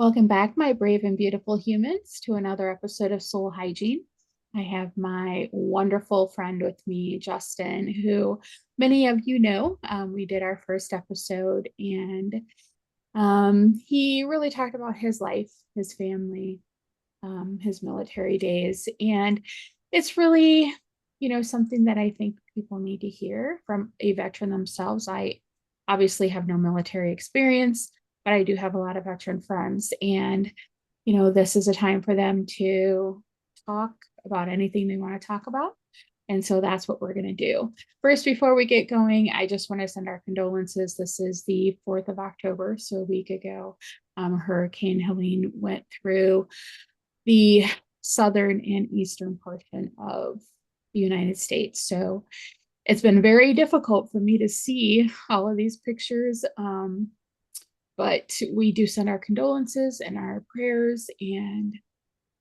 Welcome back, my brave and beautiful humans, to another episode of Soul Hygiene. I have my wonderful friend with me, Justin, who many of you know. We did our first episode, and he really talked about his life, his family, his military days. And it's really, something that I think people need to hear from a veteran themselves. I obviously have no military experience, but I do have a lot of veteran friends. And, this is a time for them to talk about anything they want to talk about. And so that's what we're going to do. First, before we get going, I just want to send our condolences. This is the 4th of October, so a week ago. Hurricane Helene went through the southern and eastern portion of the United States. So it's been very difficult for me to see all of these pictures. But we do send our condolences and our prayers. And,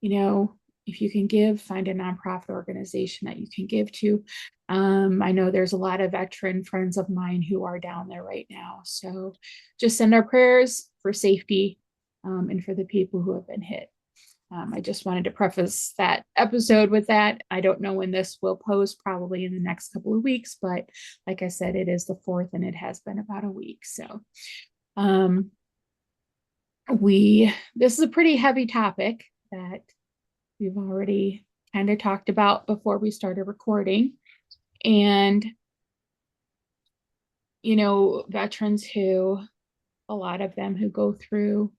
if you can give, find a nonprofit organization that you can give to. I know there's a lot of veteran friends of mine who are down there right now. So just send our prayers for safety and for the people who have been hit. I just wanted to preface that episode with that. I don't know when this will post, probably in the next couple of weeks, but like I said, it is the 4th and it has been about a week. So um, this is a pretty heavy topic that we've already kind of talked about before we started recording. And, veterans who, a lot of them who go through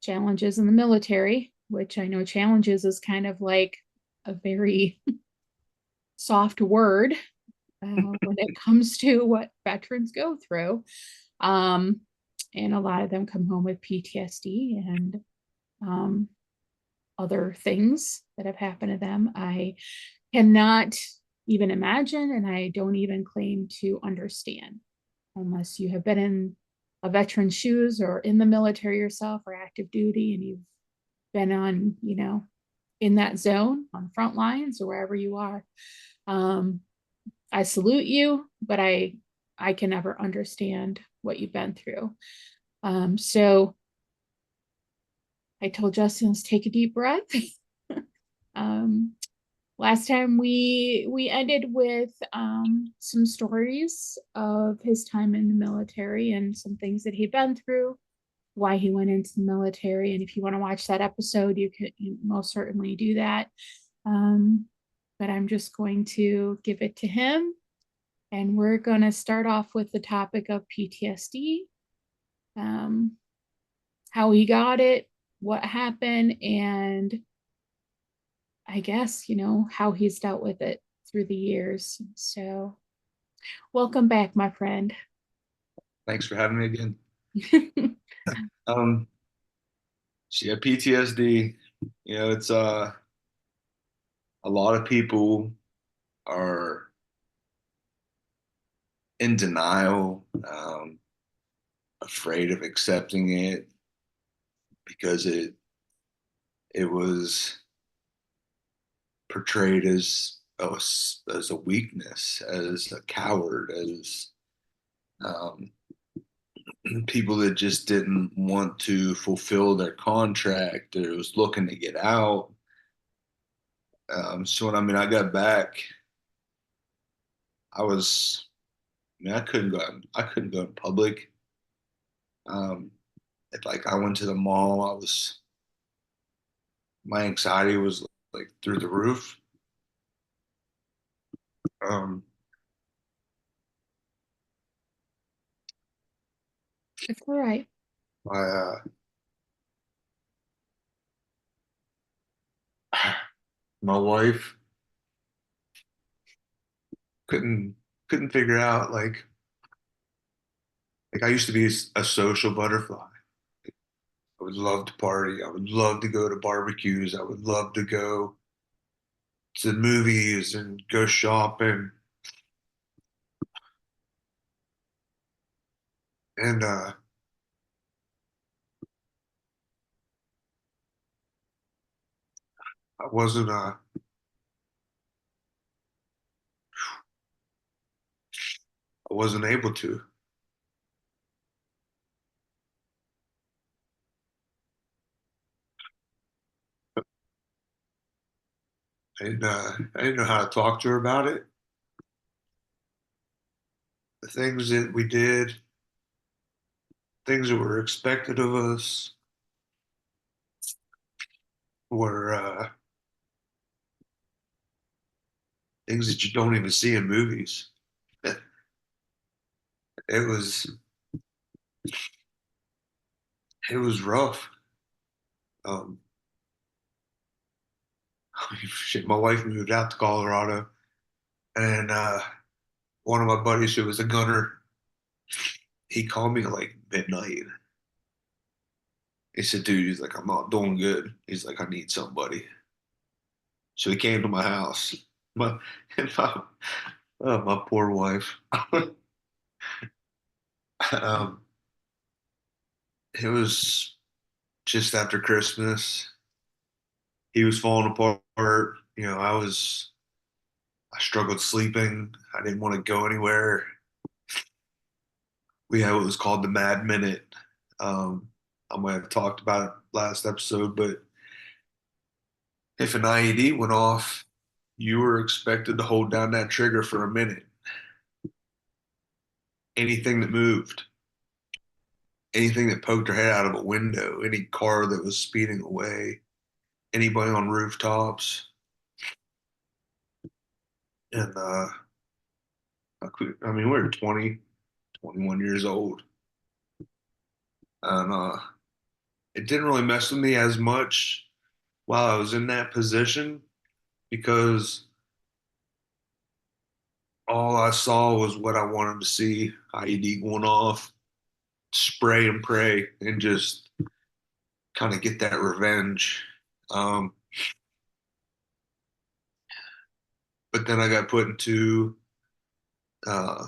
challenges in the military, which I know challenges is kind of like a very soft word when it comes to what veterans go through. Um, and a lot of them come home with PTSD and other things that have happened to them. I cannot even imagine, and I don't even claim to understand unless you have been in a veteran's shoes or in the military yourself or active duty and you've been on, in that zone on front lines or wherever you are. I salute you, but I can never understand what you've been through. So I told Justin, let's take a deep breath. um, Last time we ended with some stories of his time in the military and some things that he'd been through, why he went into the military. And if you want to watch that episode, you most certainly do that. But I'm just going to give it to him. And we're going to start off with the topic of PTSD, um, how he got it, what happened, and I guess, how he's dealt with it through the years. So, welcome back, my friend. Thanks for having me again. Um, so yeah, PTSD, it's a lot of people are in denial, afraid of accepting it because it was portrayed as a weakness, as a coward, as um, people that just didn't want to fulfill their contract or was looking to get out. So when I got back, I was I couldn't go out, I couldn't go in public. Um, if like I went to the mall, my anxiety was like through the roof. Um, It's all right. my my wife couldn't couldn't figure out like I used to be a social butterfly. I would love to party. I would love to go to barbecues. I would love to go to the movies and go shopping. And I wasn't I wasn't able to. and I didn't know how to talk to her about it. The things that we did, things that were expected of us, were things that you don't even see in movies. It was it was rough. Um, shit, my wife moved out to Colorado, and one of my buddies who was a gunner, he called me at like midnight. He said, "Dude, he's like, I'm not doing good. He's like, I need somebody." So he came to my house. My my, my poor wife. um, it was just after Christmas. He was falling apart. I struggled sleeping. I didn't want to go anywhere. We had what was called the Mad Minute. Um, I might have talked about it last episode, but if an IED went off, you were expected to hold down that trigger for a minute. Anything that moved, anything that poked their head out of a window, any car that was speeding away, anybody on rooftops, and I mean, we were 20, 21 years old, and it didn't really mess with me as much while I was in that position because all I saw was what I wanted to see: IED going off, spray and pray, and just kind of get that revenge. Um, but then I got put into uh,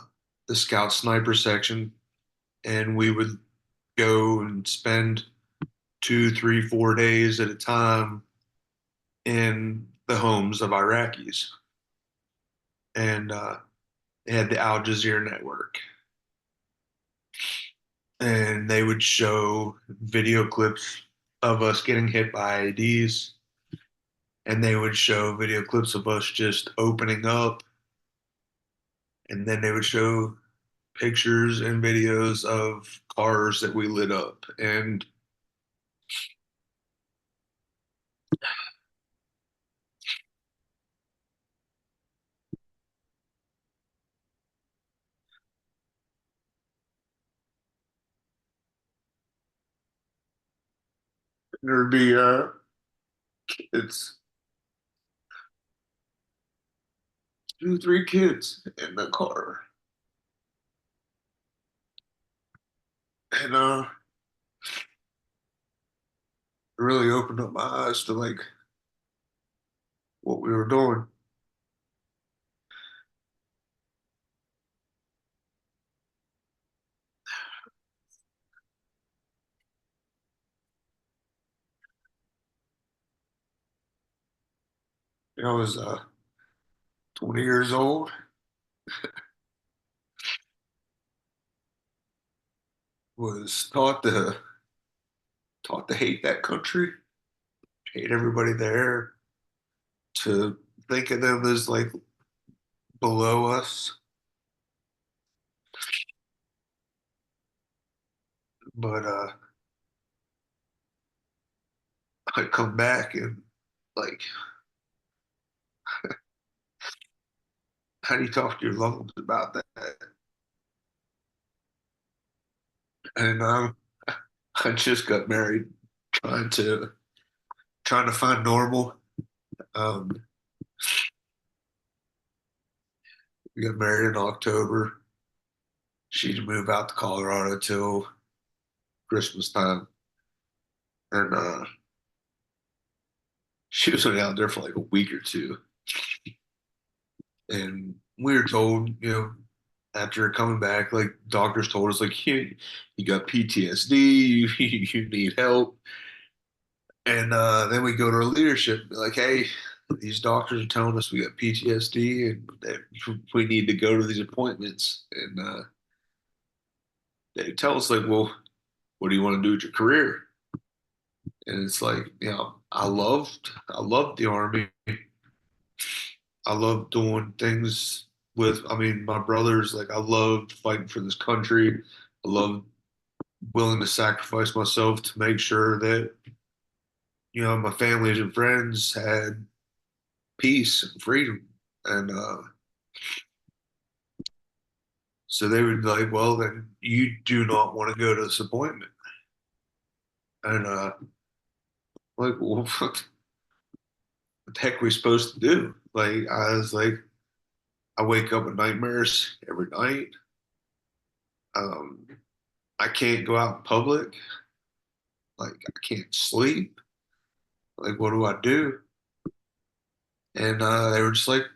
the scout sniper section, and we would go and spend 2, 3, 4 days at a time in the homes of Iraqis. And they had the Al Jazeera network, and they would show video clips of us getting hit by IEDs, and they would show video clips of us just opening up, and then they would show pictures and videos of cars that we lit up. And there'd be it's 2, 3 kids in the car, and it really opened up my eyes to like what we were doing. I was 20 years old, was taught to hate that country, hate everybody there, to think of them as like below us. But I come back and like, how do you talk to your loved ones about that? And I just got married, trying to trying to find normal. Um, we got married in October. She didn't move out to Colorado till Christmas time, and she was only out there for like a week or two. And we were told, after coming back, like doctors told us, like you got PTSD, you need help. And then we go to our leadership, and be like, hey, these doctors are telling us we got PTSD and that we need to go to these appointments. And they tell us, like, well, what do you want to do with your career? And it's like, I loved the army. I love doing things with, I mean, my brothers. Like I loved fighting for this country. I love willing to sacrifice myself to make sure that, my families and friends had peace and freedom. And so they would be like, well, then you do not want to go to this appointment. And like, well, what the heck are we supposed to do? Like, I was like, I wake up with nightmares every night. Um, I can't go out in public. Like, I can't sleep. Like, what do I do? And they were just like,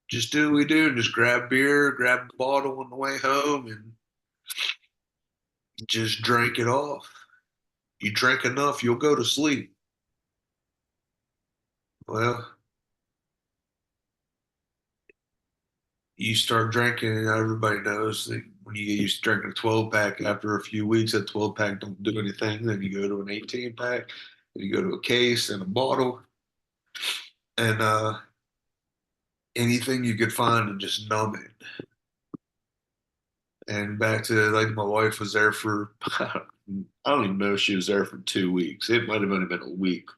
just do what we do and just grab beer, grab the bottle on the way home, and just drink it off. You drink enough, you'll go to sleep. Well, you start drinking, and everybody knows that when you get used to drinking a 12 pack, after a few weeks, that 12 pack don't do anything. Then you go to an 18 pack, then you go to a case and a bottle, and anything you could find to just numb it. And back to like my wife was there for, I don't even know if she was there for 2 weeks. It might have only been a week.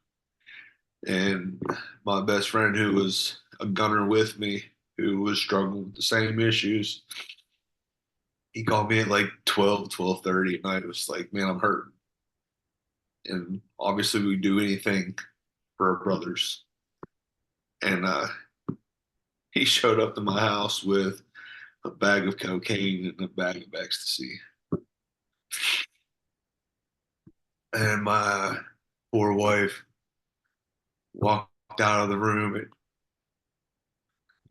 And my best friend, who was a gunner with me, who was struggling with the same issues, he called me at like 12:30 at night. It was like, man, I'm hurting. And obviously, we do anything for our brothers. And he showed up to my house with a bag of cocaine and a bag of ecstasy. And my poor wife walked out of the room at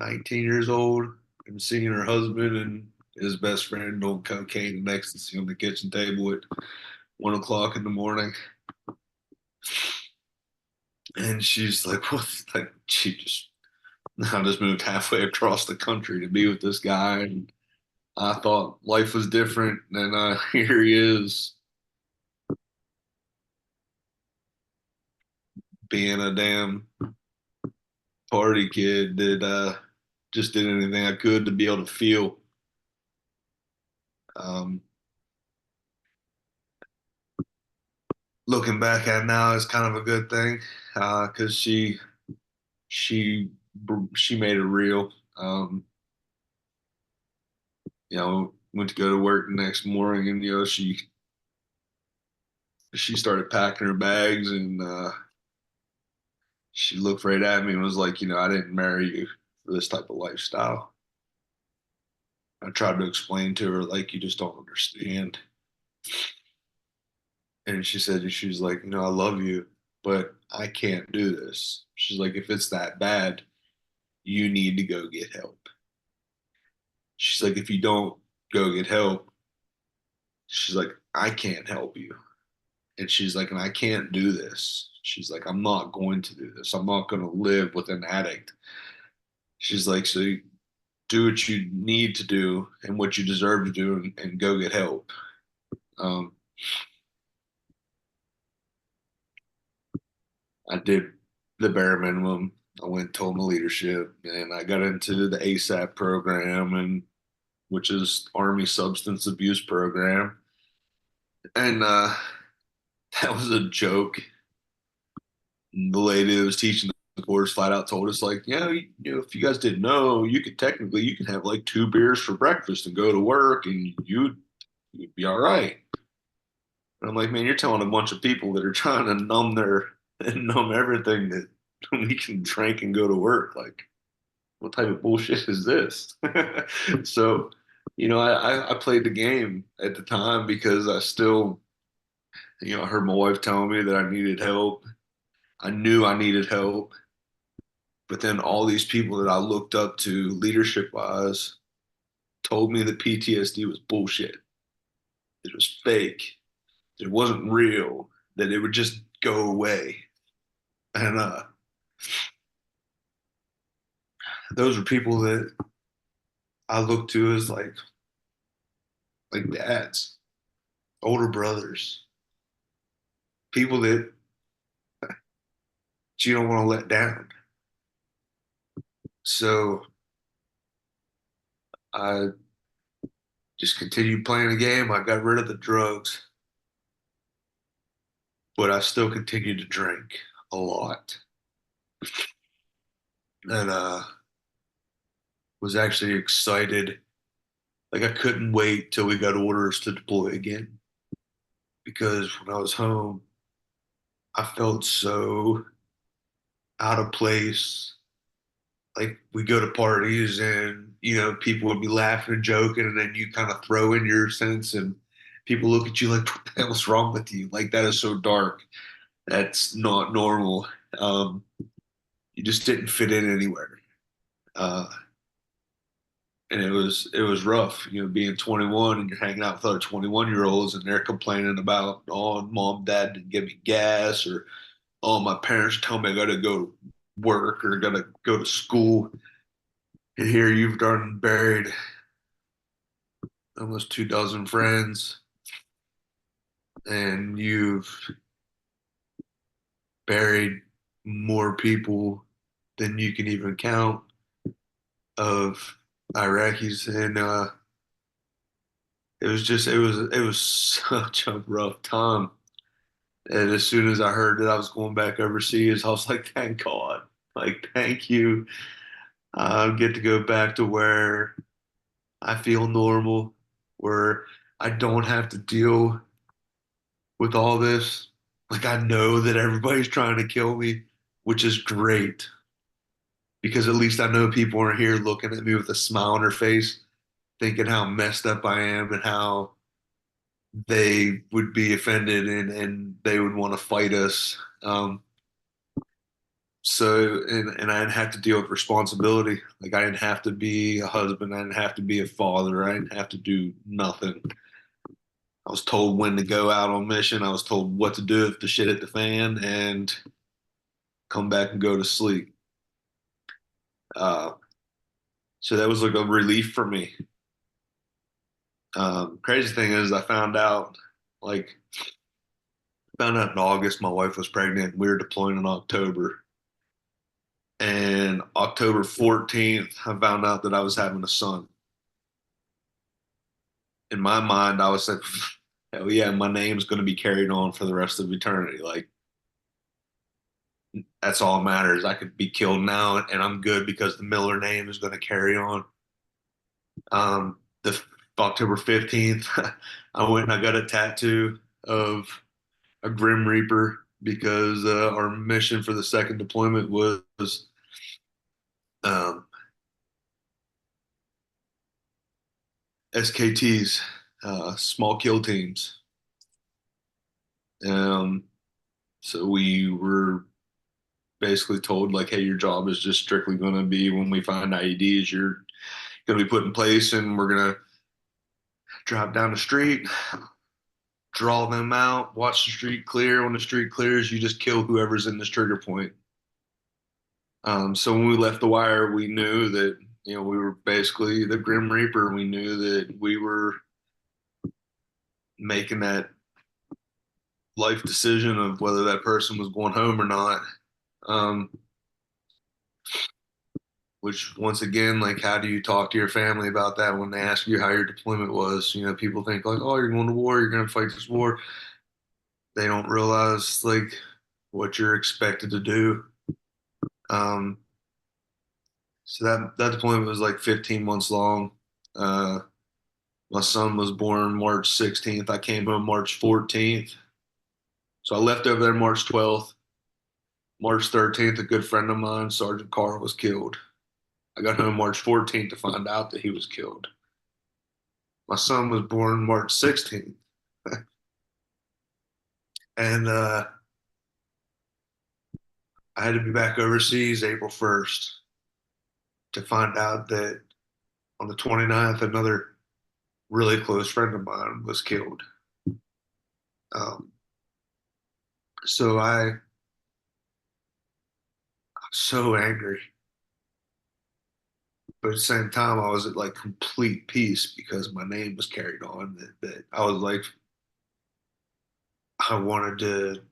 19 years old and seeing her husband and his best friend on cocaine and ecstasy on the kitchen table at 1 o'clock in the morning. And she's like, what? Like, I just moved halfway across the country to be with this guy. And I thought life was different. And here he is being a damn party kid that just did anything I could to be able to feel. Um, Looking back at it now is kind of a good thing because she she made it real. Went to go to work the next morning, and she started packing her bags, and she looked right at me and was like, I didn't marry you for this type of lifestyle. I tried to explain to her like, you just don't understand. And she was like, I love you, but I can't do this. She's like, if it's that bad, you need to go get help. She's like, if you don't go get help, she's like, I can't help you. And she's like, and I can't do this. She's like, I'm not going to do this. I'm not going to live with an addict. She's like, so you do what you need to do and what you deserve to do and go get help. Um, I did the bare minimum. I went and told my leadership, and I got into the ASAP program, and which is Army Substance Abuse Program. And that was a joke. The lady that was teaching the course flat out told us, like, if you guys didn't know, you could have like 2 beers for breakfast and go to work, and you'd be all right. And I'm like, man, you're telling a bunch of people that are trying to numb everything that we can drink and go to work. Like, what type of bullshit is this? So, I played the game at the time because I still, I heard my wife telling me that I needed help. I knew I needed help. But then all these people that I looked up to leadership wise told me that PTSD was bullshit. It was fake. It wasn't real. That it would just go away. And those are people that I look to as like dads, older brothers, people that you don't want to let down. So I just continued playing the game. I got rid of the drugs, but I still continued to drink a lot. And was actually excited. Like I couldn't wait till we got orders to deploy again because when I was home, I felt so out of place. Like we go to parties and people would be laughing and joking, and then you kind of throw in your sense, and people look at you like, "What the hell's wrong with you?" Like that is so dark. That's not normal. Um, you just didn't fit in anywhere. Uh, and it was rough, being 21 and you're hanging out with other 21-year-olds and they're complaining about, oh, mom, dad didn't give me gas, or oh, my parents tell me I got to go to work or got to go to school. And here you've done buried almost 2 dozen friends, and you've buried more people than you can even count of Iraqis, and it was such a rough time. And as soon as I heard that I was going back overseas, I was like, thank God. Like, thank you. I get to go back to where I feel normal, where I don't have to deal with all this. Like, I know that everybody's trying to kill me, which is great because at least I know people are here looking at me with a smile on their face, thinking how messed up I am and how they would be offended and they would want to fight us. So I didn't have to deal with responsibility. Like I didn't have to be a husband. I didn't have to be a father. I didn't have to do nothing. I was told when to go out on mission. I was told what to do if the shit hit the fan and come back and go to sleep. Uh, so that was like a relief for me. Crazy thing is, I found out in August my wife was pregnant. We were deploying in October, and October 14th, I found out that I was having a son. In my mind, I was like, hell yeah, my name's going to be carried on for the rest of eternity. Like, that's all that matters. I could be killed now and I'm good because the Miller name is going to carry on. The October 15th, I went and I got a tattoo of a Grim Reaper because our mission for the second deployment was um, SKTs, small kill teams. Um, so we were basically told like, hey, your job is just strictly going to be when we find IEDs, you're going to be put in place, and we're going to drive down the street, draw them out, watch the street clear. When the street clears, you just kill whoever's in this trigger point. So when we left the wire, we knew that we were basically the Grim Reaper. We knew that we were making that life decision of whether that person was going home or not. Um, which once again, like, how do you talk to your family about that when they ask you how your deployment was? People think like, oh, you're going to war, you're going to fight this war. They don't realize like what you're expected to do. Um, so that deployment was like 15 months long. Uh, my son was born March 16th. I came home March 14th. So I left over there March 12th. March 13th, a good friend of mine, Sergeant Carr, was killed. I got home March 14th to find out that he was killed. My son was born March 16th. And I had to be back overseas April 1st to find out that on the 29th, another really close friend of mine was killed. Um, so I was so angry, but at the same time, I was at like complete peace because my name was carried on. That I was like, I wanted to,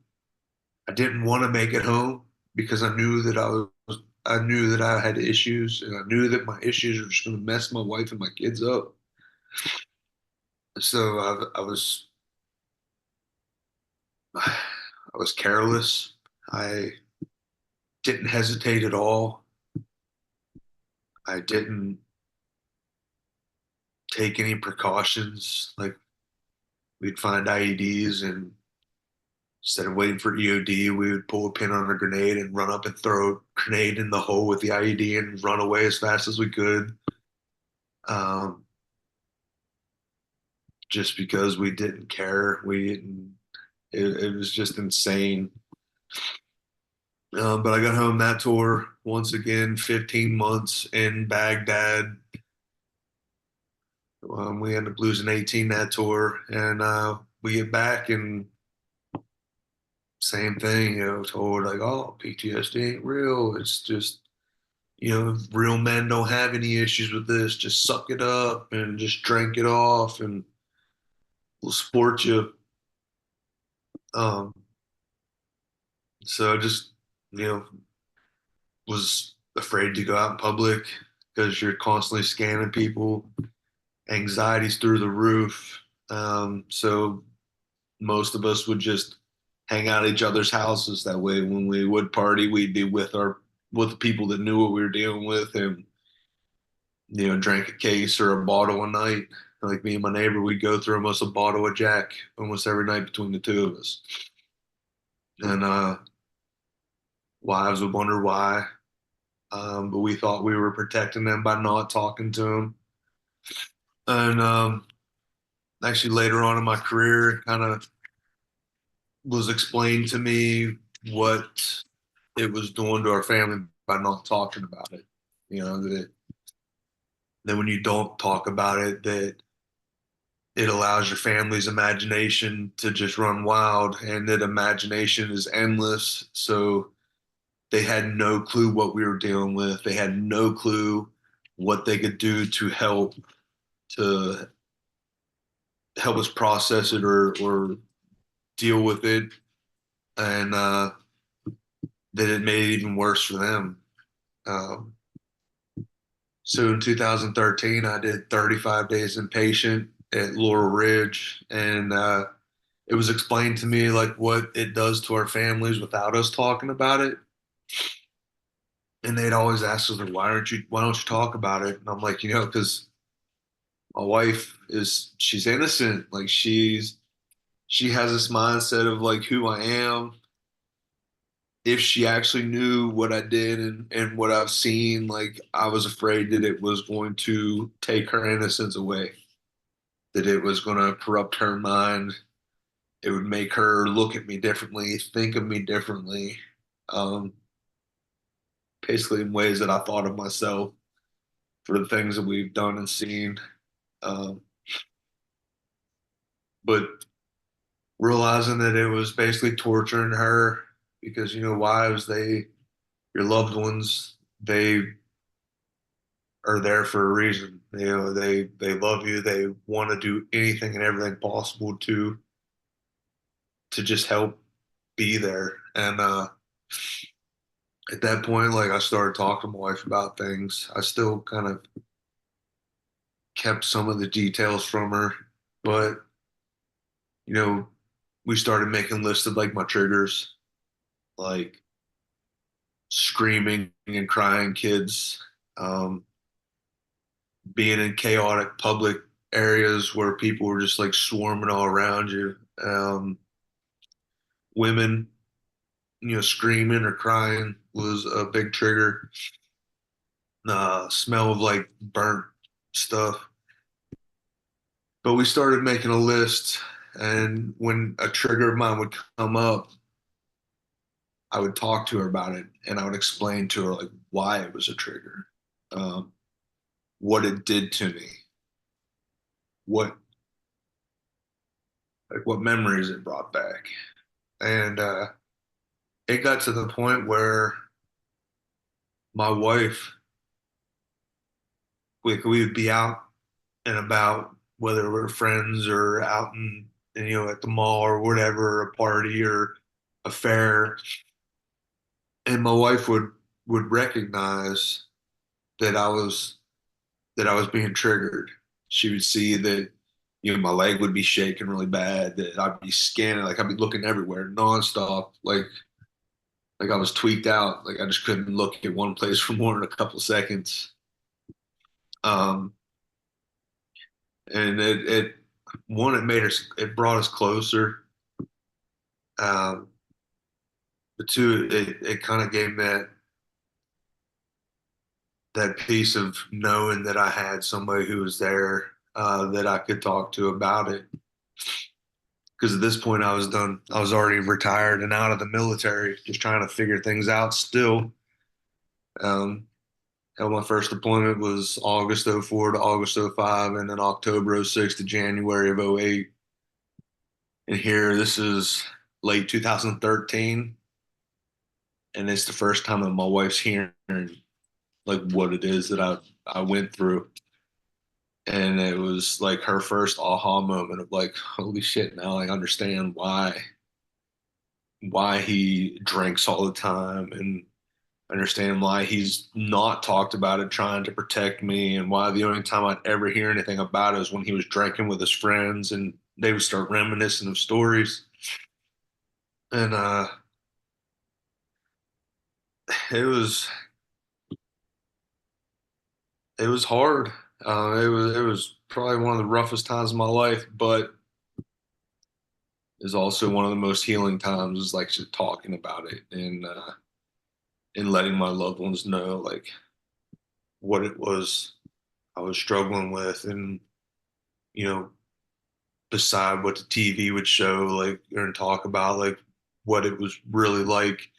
I didn't want to make it home because I knew that I was. I knew that I had issues, and I knew that my issues were just going to mess my wife and my kids up. So I was careless. I didn't hesitate at all. I didn't take any precautions. Like we'd find IEDs, and instead of waiting for EOD, we would pull a pin on a grenade and run up and throw a grenade in the hole with the IED and run away as fast as we could. Um, just because we didn't care. We didn't, it was just insane. But I got home that tour once again, 15 months in Baghdad. We ended up losing 18 that tour, and we get back and same thing, told like, oh, PTSD ain't real. It's just, real men don't have any issues with this. Just suck it up and just drink it off, and we'll support you. Um, so I just, you know, was afraid to go out in public because you're constantly scanning people. Anxiety's through the roof. So most of us would just hang out at each other's houses. That way, when we would party, we'd be with the people that knew what we were dealing with, and drank a case or a bottle a night. Like me and my neighbor, we'd go through almost a bottle of Jack almost every night between the two of us. And wives would wonder why, but we thought we were protecting them by not talking to them. And actually, later on in my career, it kind of was explained to me what it was doing to our family by not talking about it. That when you don't talk about it, that it allows your family's imagination to just run wild, and that imagination is endless. So they had no clue what we were dealing with. They had no clue what they could do to help us process it or deal with it, and that it made it even worse for them. Um, so in 2013, I did 35 days inpatient at Laurel Ridge, and it was explained to me like what it does to our families without us talking about it. And they'd always ask us, like, why don't you talk about it? And I'm like, because my wife she's innocent. Like she has this mindset of like who I am. If she actually knew what I did and what I've seen, like I was afraid that it was going to take her innocence away, that it was going to corrupt her mind. It would make her look at me differently, think of me differently, um, basically in ways that I thought of myself for the things that we've done and seen. Um, but realizing that it was basically torturing her because, wives, your loved ones, they are there for a reason. They love you. They want to do anything and everything possible to just help be there. And at that point, like I started talking to my wife about things. I still kind of kept some of the details from her, but you know, we started making lists of like my triggers, like screaming and crying kids, um, being in chaotic public areas where people were just like swarming all around you, women, screaming or crying was a big trigger. Smell of like burnt stuff. But we started making a list, and when a trigger of mine would come up, I would talk to her about it, and I would explain to her like why it was a trigger, um, what it did to me, what what memories it brought back, and it got to the point where my wife, we would be out and about, whether we're friends or out at the mall or whatever, a party or a fair, and my wife would would recognize that I was being triggered. She would see that, my leg would be shaking really bad, that I'd be scanning, like I'd be looking everywhere nonstop, like I was tweaked out, like I just couldn't look at one place for more than a couple seconds. Um, and it one, it brought us closer. Um, but two, it kind of gave me that piece of knowing that I had somebody who was there, that I could talk to about it. Because at this point, I was done. I was already retired and out of the military, just trying to figure things out still. Um, hell, my first deployment was August '04 to August '05, and then October '06 to January of '08. And here, this is late 2013, and it's the first time that my wife's hearing like what it is that I went through. And it was like her first aha moment of like, holy shit, now I understand why he drinks all the time, and understand why he's not talked about it trying to protect me, and why the only time I'd ever hear anything about it is when he was drinking with his friends and they would start reminiscing of stories. And it was it was hard. It was probably one of the roughest times of my life, but is also one of the most healing times, is like just talking about it, and letting my loved ones know like what it was I was struggling with, and you know beside what the TV would show, like, and talk about, like, what it was really like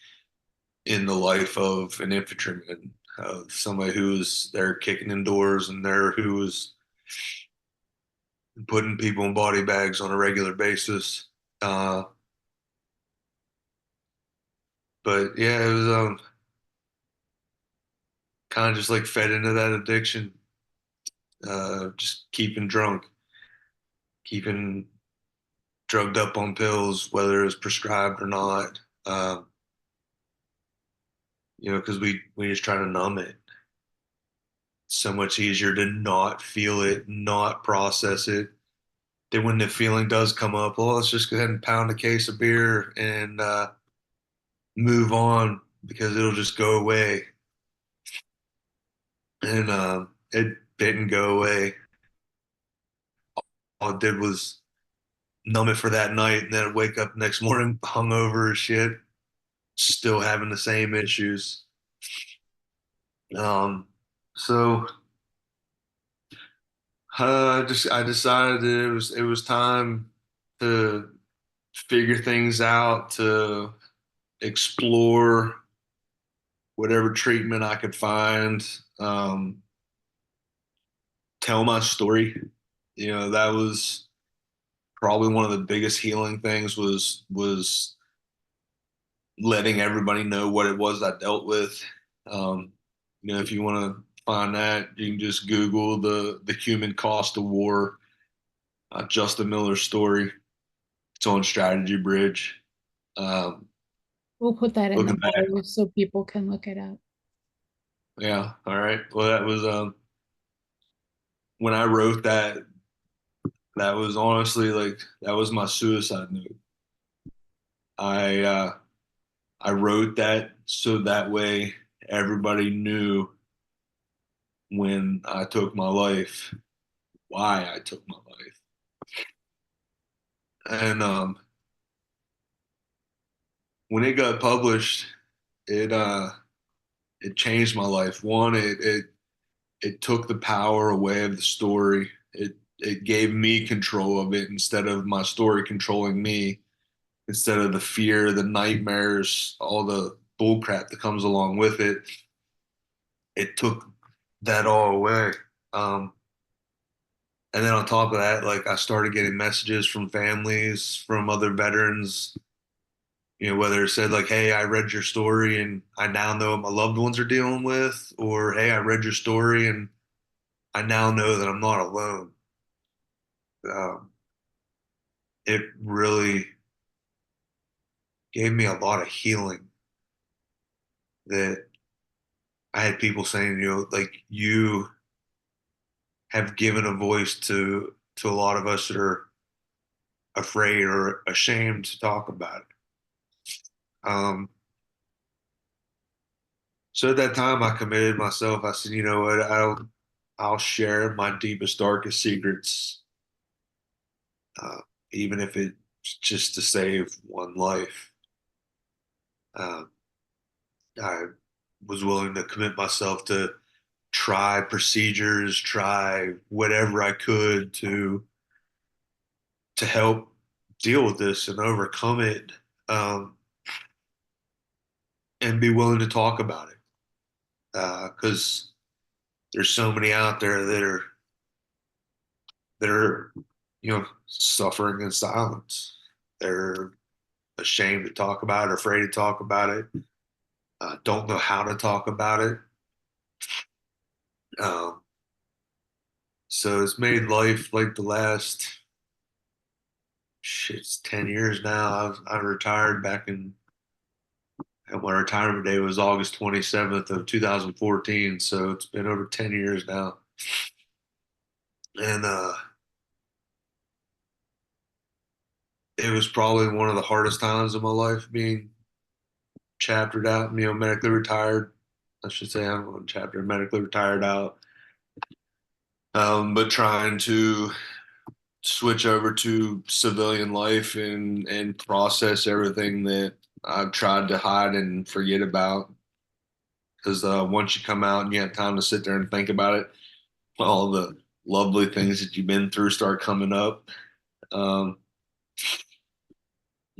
in the life of an infantryman, of somebody who was there kicking in doors, and there who was putting people in body bags on a regular basis. Uh, but yeah, it was kind of just like fed into that addiction, just keeping drunk, keeping drugged up on pills, whether it was prescribed or not. Uh, because we just try to numb it. It's so much easier to not feel it, not process it. Then when the feeling does come up, well, let's just go ahead and pound a case of beer and move on, because it'll just go away. And it didn't go away. All it did was numb it for that night, and then I'd wake up next morning hungover as shit, still having the same issues. Um, so I decided that it was time to figure things out, to explore whatever treatment I could find, tell my story. That was probably one of the biggest healing things, was letting everybody know what it was I dealt with. Um, if you want to find that, you can just Google the human cost of war, Justin Miller's story. It's on Strategy Bridge. Um, We'll put that in the looking back, bio so people can look it up. yeah, all right. Well, that was when I wrote that. That was honestly like that was my suicide note. I uh, I wrote that so that way everybody knew when I took my life, why I took my life. And when it got published, it uh, it changed my life. One, it took the power away of the story. It gave me control of it instead of my story controlling me. Instead of the fear, the nightmares, all the bullcrap that comes along with it, it took that all away. Um, and then on top of that, like I started getting messages from families, from other veterans, whether it said like, "Hey, I read your story and I now know what my loved ones are dealing with," or "Hey, I read your story and I now know that I'm not alone." Um, it really gave me a lot of healing, that I had people saying, like you have given a voice to a lot of us that are afraid or ashamed to talk about it. So at that time, I committed myself. I said, you know what, I'll share my deepest, darkest secrets, uh, even if it's just to save one life. Uh, I was willing to commit myself to try procedures, try whatever I could to help deal with this and overcome it, um, and be willing to talk about it. Because there's so many out there that are, suffering in silence. They're ashamed to talk about it, afraid to talk about it, don't know how to talk about it. Um, so it's made life like the last shit's 10 years now. I retired back and my retirement day was August 27th of 2014. So it's been over 10 years now. And it was probably one of the hardest times of my life being chaptered out, medically retired. I should say I'm on chapter medically retired out. But trying to switch over to civilian life and process everything that I've tried to hide and forget about. Because once you come out and you have time to sit there and think about it, all the lovely things that you've been through start coming up. Um,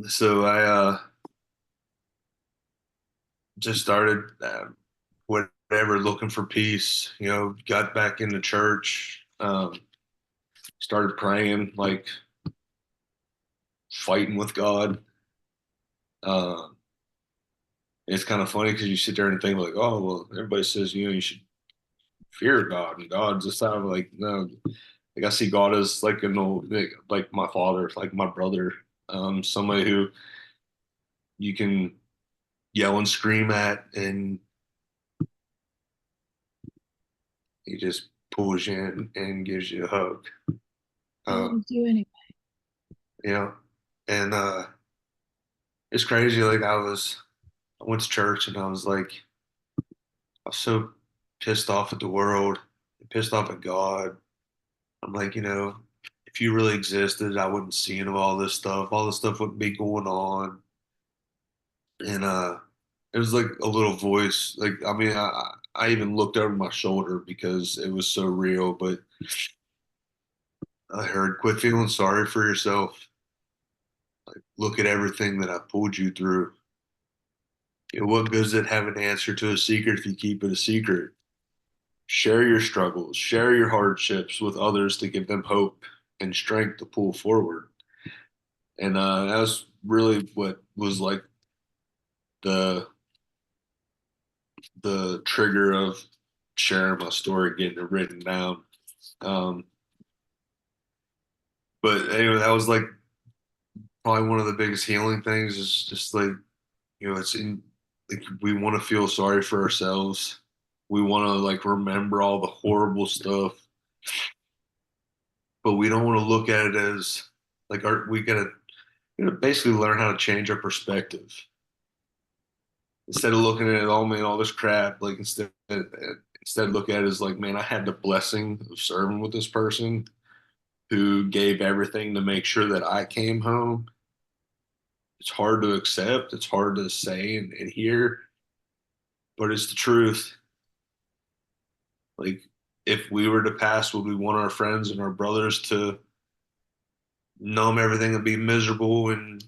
so I just started whatever, looking for peace. Got back into church, started praying, like fighting with God. Uh, it's kind of funny because you sit there and think like, oh well, everybody says you should fear God, and God's just out of like no. Like I see God as like an old, like my father, like my brother, somebody who you can yell and scream at, and he just pulls you in and gives you a hug. He Uh, loves you anyway. you know, and it's crazy. Like I went to church and I was like, I was so pissed off at the world, pissed off at God. I'm like, if you really existed, I wouldn't see any of all this stuff. All this stuff wouldn't be going on. And it was like a little voice. Like, I mean, I even looked over my shoulder because it was so real, but I heard, quit feeling sorry for yourself. Look at everything that I pulled you through. What good does it have an answer to a secret if you keep it a secret? Share your struggles, share your hardships with others to give them hope and strength to pull forward. And that was really what was like the the trigger of sharing my story, getting it written down. Um, but anyway, that was like probably one of the biggest healing things is just like, it's in like we want to feel sorry for ourselves. We want to like remember all the horrible stuff, but we don't want to look at it as like we gotta, basically learn how to change our perspective. Instead of looking at it, oh man, all this crap, like instead look at it as like, man, I had the blessing of serving with this person who gave everything to make sure that I came home. It's hard to accept, it's hard to say and hear, but it's the truth. Like, if we were to pass, would we want our friends and our brothers to numb everything and be miserable and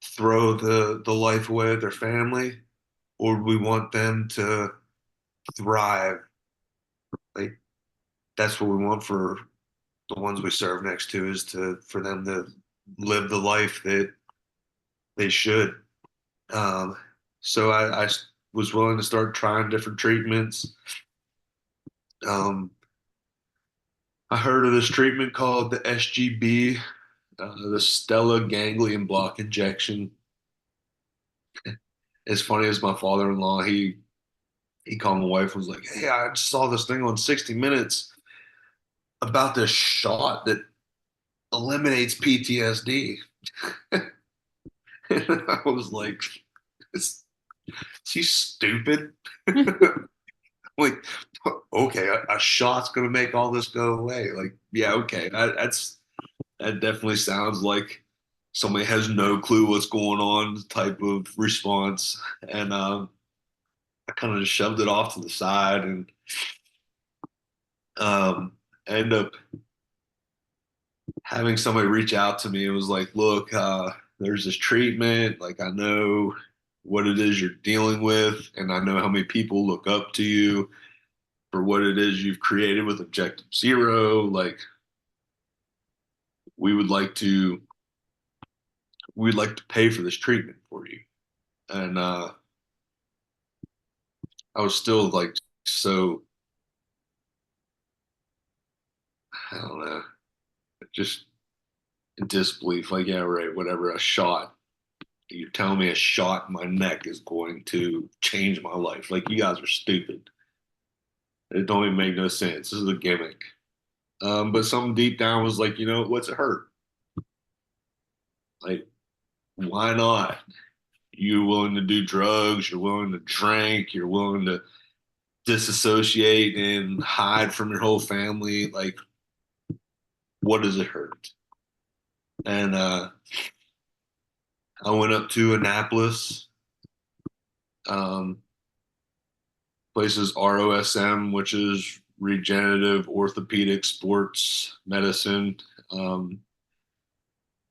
throw the life away at their family? Or would we want them to thrive? Like, that's what we want for the ones we serve next to, is to for them to live the life that they should. Um, so I was willing to start trying different treatments. Um, I heard of this treatment called the SGB, the Stella Ganglion Block Injection. As funny as my father-in-law, he he called my wife and was like, "Hey, I just saw this thing on 60 Minutes about this shot that eliminates PTSD." And I was like, "Is she stupid?" Like, okay, a shot's gonna make all this go away. Like, yeah, okay, that definitely sounds like somebody has no clue what's going on type of response. And I kind of just shoved it off to the side and um, end up having somebody reach out to me and was like, look, there's this treatment. Like, I know what it is you're dealing with, and I know how many people look up to you for what it is you've created with Objective Zero. Like, we would like to, we'd like to pay for this treatment for you. And I was still like, so, I don't know, just in disbelief. Like, yeah, right, whatever, a shot. You're telling me a shot in my neck is going to change my life. Like, you guys are stupid. It don't even make no sense. This is a gimmick. But something deep down was like, what's it hurt? Like, why not? You're willing to do drugs, you're willing to drink, you're willing to disassociate and hide from your whole family. Like, what does it hurt? And I went up to Annapolis, um, places ROSM, which is regenerative orthopedic sports medicine. Um,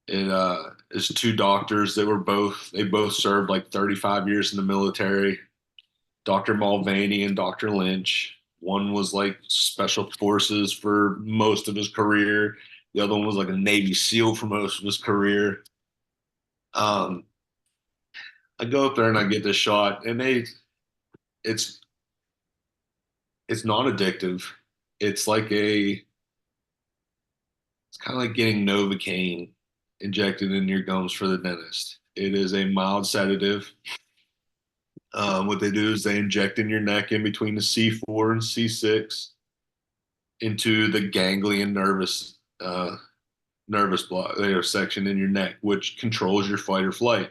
it is two doctors. They both served like 35 years in the military. Dr. Mulvaney and Dr. Lynch. One was like special forces for most of his career. The other one was like a Navy SEAL for most of his career. Um, I go up there and I get this shot, and it's it's non-addictive. It's like it's kind of like getting Novocaine injected in your gums for the dentist. It is a mild sedative. What they do is they inject in your neck in between the C4 and C6 into the ganglion nervous block section in your neck, which controls your fight or flight.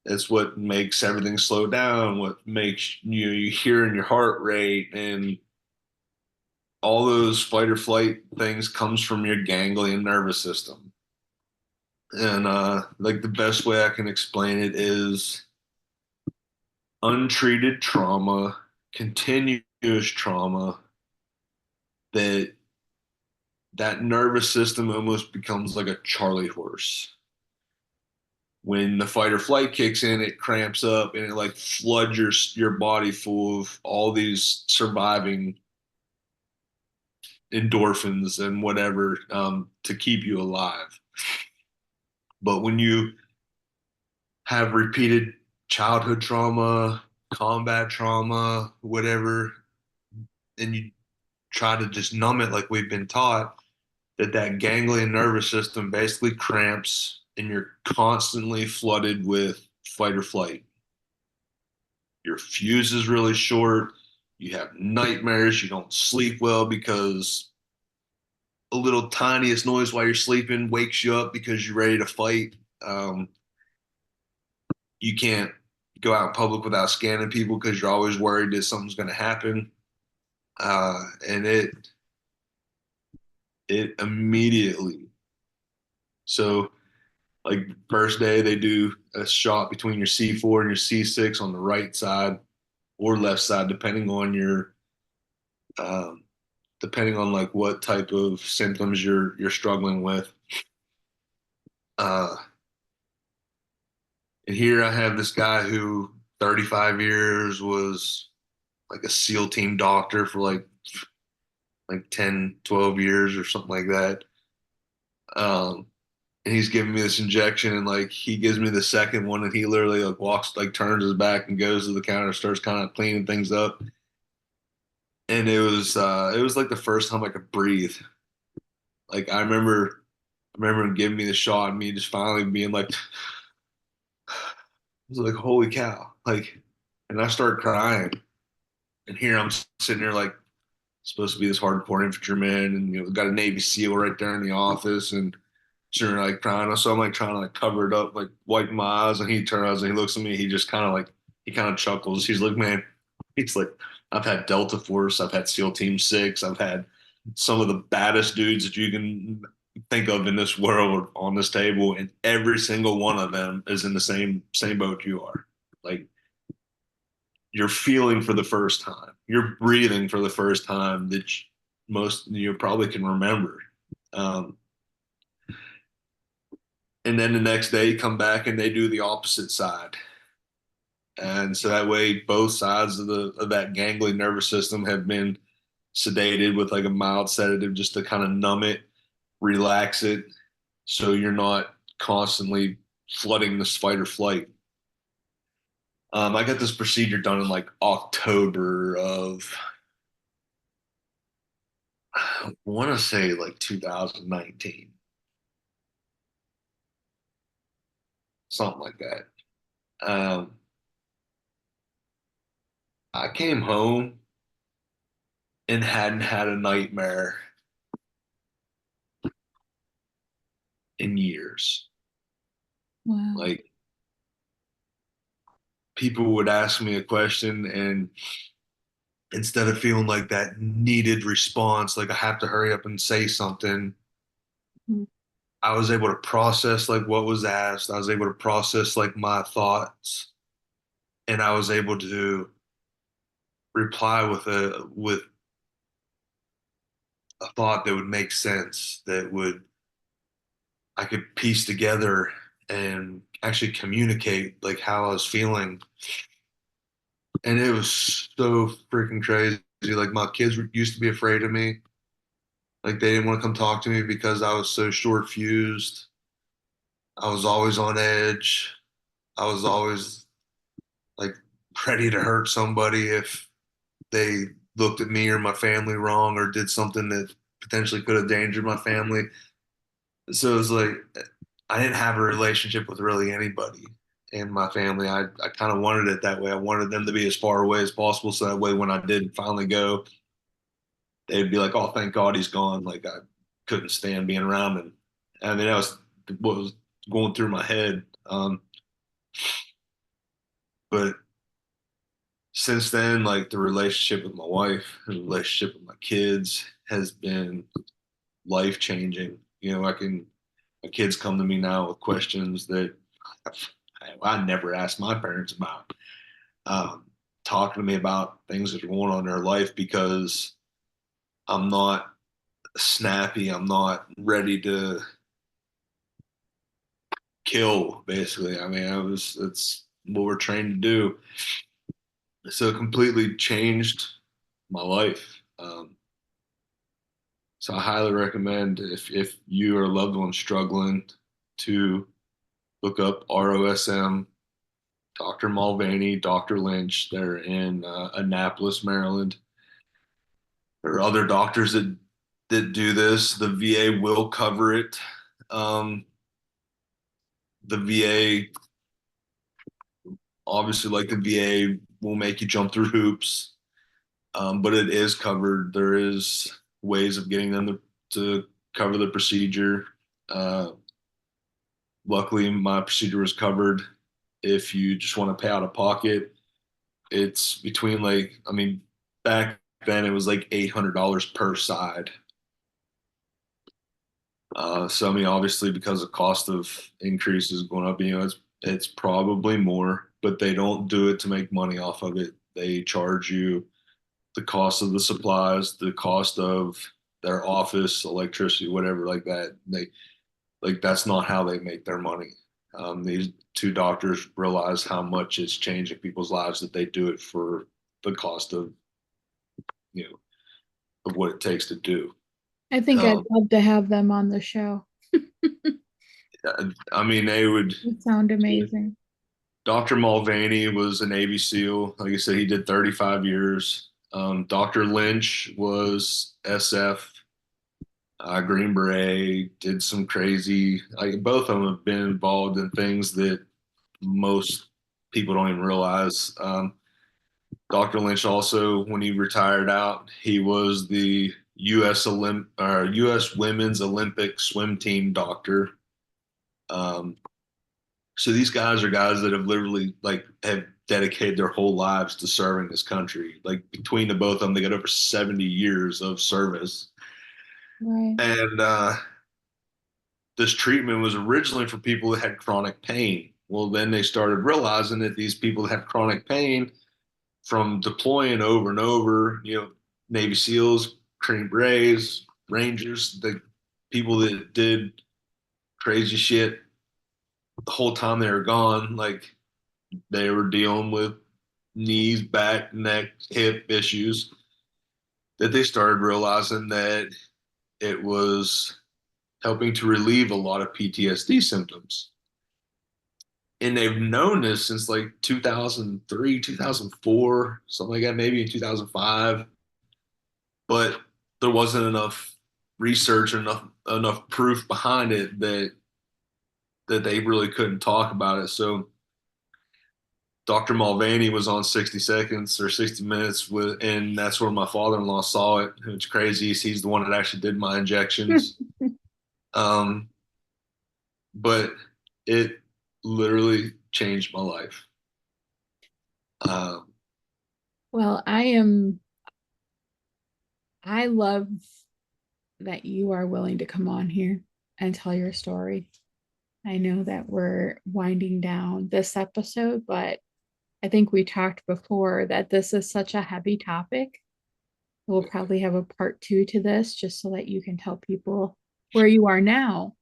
That's what makes everything slow down. What makes you hear in your heart rate and all those fight or flight things comes from your ganglion nervous system. And like the best way I can explain it is untreated trauma, continuous trauma that that nervous system almost becomes like a Charlie horse. When the fight or flight kicks in, it cramps up and it like floods your body full of all these surviving endorphins and whatever to keep you alive. But when you have repeated childhood trauma, combat trauma, whatever, and you try to just numb it like we've been taught, that ganglion nervous system basically cramps and you're constantly flooded with fight or flight. Your fuse is really short. You have nightmares. You don't sleep well because a little tiniest noise while you're sleeping wakes you up because you're ready to fight. Um, you can't go out in public without scanning people because you're always worried that something's going to happen. And it immediately. So like first day they do a shot between your C4 and your C6 on the right side or left side, um, depending on like what type of symptoms you're struggling with. Uh, and here I have this guy who 35 years was like a SEAL team doctor for like 10, 12 years or something like that. Um, and he's giving me this injection and like he gives me the second one and he literally like walks like turns his back and goes to the counter, starts kind of cleaning things up. And it was like the first time I could breathe. Like I remember him giving me the shot and me just finally being like I was like, holy cow. Like and I started crying. And here I'm sitting there like supposed to be this hardcore infantryman, and got a Navy SEAL right there in the office, and sure like crying. So I'm like trying to like cover it up, like wipe my eyes, and he turns and he looks at me. He just kind of like he kind of chuckles. He's like, man, he's like, I've had Delta Force, I've had SEAL Team Six, I've had some of the baddest dudes that you can think of in this world on this table, and every single one of them is in the same boat you are. Like you're feeling for the first time, you're breathing for the first time that most you probably can remember. Um, and then the next day you come back and they do the opposite side, and so that way both sides of that gangly nervous system have been sedated with like a mild sedative just to kind of numb it, relax it, so you're not constantly flooding this fight or flight. I got this procedure done in like October of, I want to say like 2019, something like that. Um, I came home and hadn't had a nightmare in years. Wow. Like people would ask me a question, and instead of feeling like that needed response, like I have to hurry up and say something, Mhm. I was able to process like what was asked. I was able to process like my thoughts, and I was able to reply with a thought that would make sense, that would I could piece together and actually communicate like how I was feeling. And it was so freaking crazy. Like my kids used to be afraid of me. Like they didn't want to come talk to me because I was so short fused. I was always on edge. I was always like ready to hurt somebody if they looked at me or my family wrong or did something that potentially could have endangered my family. So it was like I didn't have a relationship with really anybody in my family. I kind of wanted it that way. I wanted them to be as far away as possible so that way when I did finally go, they'd be like, "Oh, thank God he's gone." Like I couldn't stand being around him. I mean, that was what was going through my head. But since then, like the relationship with my wife, the relationship with my kids has been life changing. I can my kids come to me now with questions that I never asked my parents about. Um, Talking to me about things that are going on in their life because I'm not snappy. I'm not ready to kill, basically. I mean, it's what we're trained to do. So it completely changed my life. So I highly recommend if you or a loved one struggling to look up ROSM, Dr. Mulvaney, Dr. Lynch. They're in Annapolis, Maryland. There are other doctors that do this. The VA will cover it. Um, the VA, obviously, like the VA, will make you jump through hoops, but it is covered. There is ways of getting them to cover the procedure. Uh, Luckily, my procedure was covered. If you just want to pay out of pocket, it's between like, I mean, back then it was like $800 per side. So I mean, obviously, because the cost of increases going up, it's probably more, but they don't do it to make money off of it. They charge you the cost of the supplies, the cost of their office, electricity, whatever like that. They like that's not how they make their money. These two doctors realize how much it's changing people's lives that they do it for the cost of you know of what it takes to do. I think I'd Um, love to have them on the show. I mean, they would. They sound amazing. Dr. Mulvaney was a Navy SEAL. Like I said, he did 35 years. Dr. Lynch was SF, Green Beret, did some crazy, like both of them have been involved in things that most people don't even realize. Dr. Lynch also, when he retired out, he was the U.S. Women's Olympic swim team doctor. Um, so these guys are guys that have literally like have dedicated their whole lives to serving this country. Like between the both of them, they got over 70 years of service. Right. And this treatment was originally for people that had chronic pain. Well, then they started realizing that these people that have chronic pain from deploying over and over, Navy SEALs, Green Berets, Rangers, the people that did crazy shit the whole time they were gone, like they were dealing with knees, back, neck, hip issues, that they started realizing that it was helping to relieve a lot of PTSD symptoms. And they've known this since like 2003, 2004, something like that, maybe in 2005. But there wasn't enough research, enough proof behind it that they really couldn't talk about it. So Dr. Mulvaney was on 60 Seconds or 60 Minutes and that's where my father-in-law saw it. It's crazy. He's the one that actually did my injections. Um, but it literally changed my life. Um, Well, I love that you are willing to come on here and tell your story. I know that we're winding down this episode, but I think we talked before that this is such a heavy topic. We'll probably have a part two to this just so that you can tell people where you are now,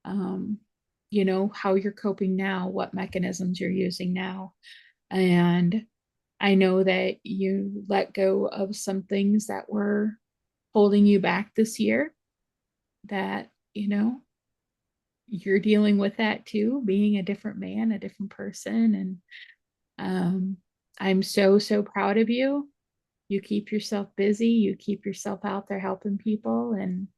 um, how you're coping now, what mechanisms you're using now. And I know that you let go of some things that were holding you back this year, that, you're dealing with that too, being a different man, a different person. And I'm so, so proud of you. You keep yourself busy, you keep yourself out there helping people. And,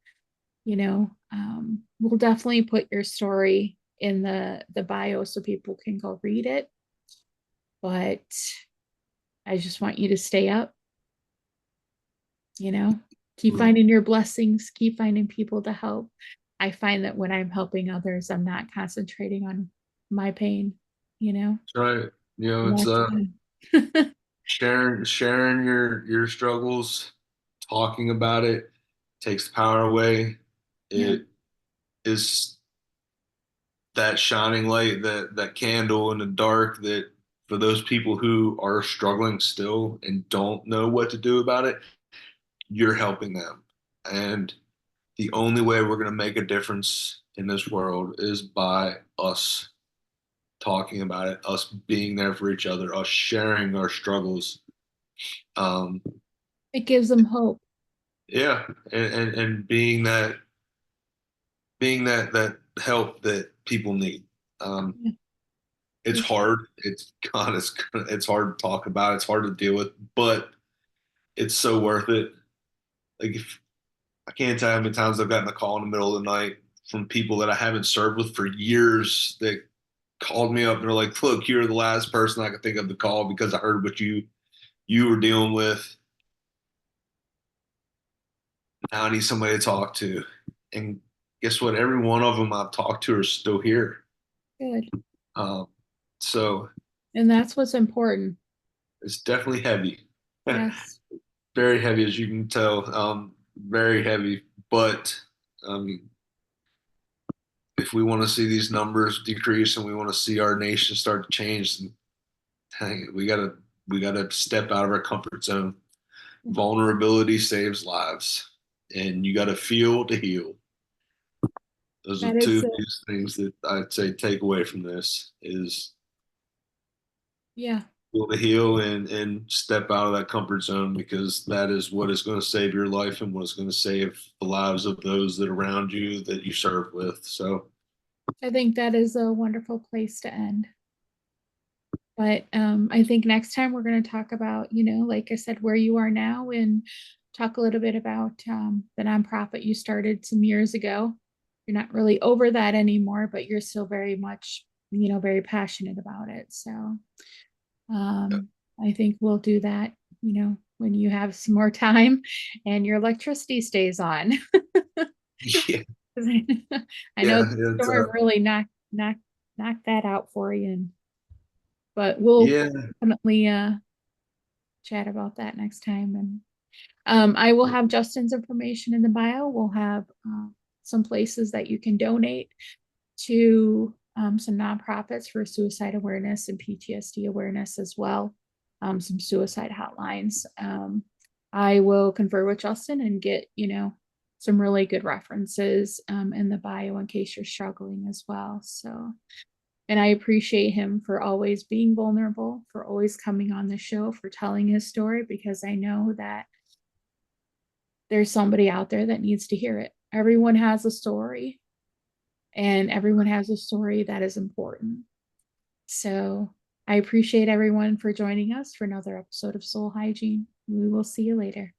we'll definitely put your story in the bio so people can go read it. But I just want you to stay up, you know, keep finding your blessings, keep finding people to help. I find that when I'm helping others, I'm not concentrating on my pain, you know, that's right. and It's that's fine. sharing your struggles, talking about it takes the power away. Yeah, It is that shining light, that candle in the dark, that for those people who are struggling still and don't know what to do about it, you're helping them. And the only way we're going to make a difference in this world is by us talking about it, us being there for each other, us sharing our struggles. Um, it gives them hope. yeah, and being that help that people need. Um, Yeah, it's for sure. hard. It's hard to talk about. It's hard to deal with, but it's so worth it. Like if I can't tell you how many times I've gotten a call in the middle of the night from people that I haven't served with for years that called me up and they're like, "Look, you're the last person I could think of to call because I heard what you were dealing with. Now I need somebody to talk to." And guess what? Every one of them I've talked to are still here. Good. Um, so And that's what's important. it's definitely heavy, Yes. very heavy as you can tell. Very heavy, but um, if we want to see these numbers decrease and we want to see our nation start to change, dang, we gotta step out of our comfort zone. Vulnerability saves lives, and you gotta feel to heal. Those are That two is, biggest things that I'd say take away from this is yeah, feel to heal and step out of that comfort zone because that is what is going to save your life and what is going to save the lives of those that are around you that you serve with. So I think that is a wonderful place to end. But I think next time we're going to talk about, like I said, where you are now and talk a little bit about the nonprofit you started some years ago. You're not really over that anymore, but you're still very much, very passionate about it. So, yeah, um, I think we'll do that, when you have some more time and your electricity stays on. Yeah, I know yeah, the it's storm really knocked that out for you, but we'll yeah, definitely chat about that next time. And I will have Justin's information in the bio. We'll have some places that you can donate to some nonprofits for suicide awareness and PTSD awareness as well. Some suicide hotlines. I will confer with Justin and get, some really good references in the bio in case you're struggling as well. So, and I appreciate him for always being vulnerable, for always coming on the show, for telling his story, because I know that there's somebody out there that needs to hear it. Everyone has a story, and everyone has a story that is important. So I appreciate everyone for joining us for another episode of Soul Hygiene. We will see you later.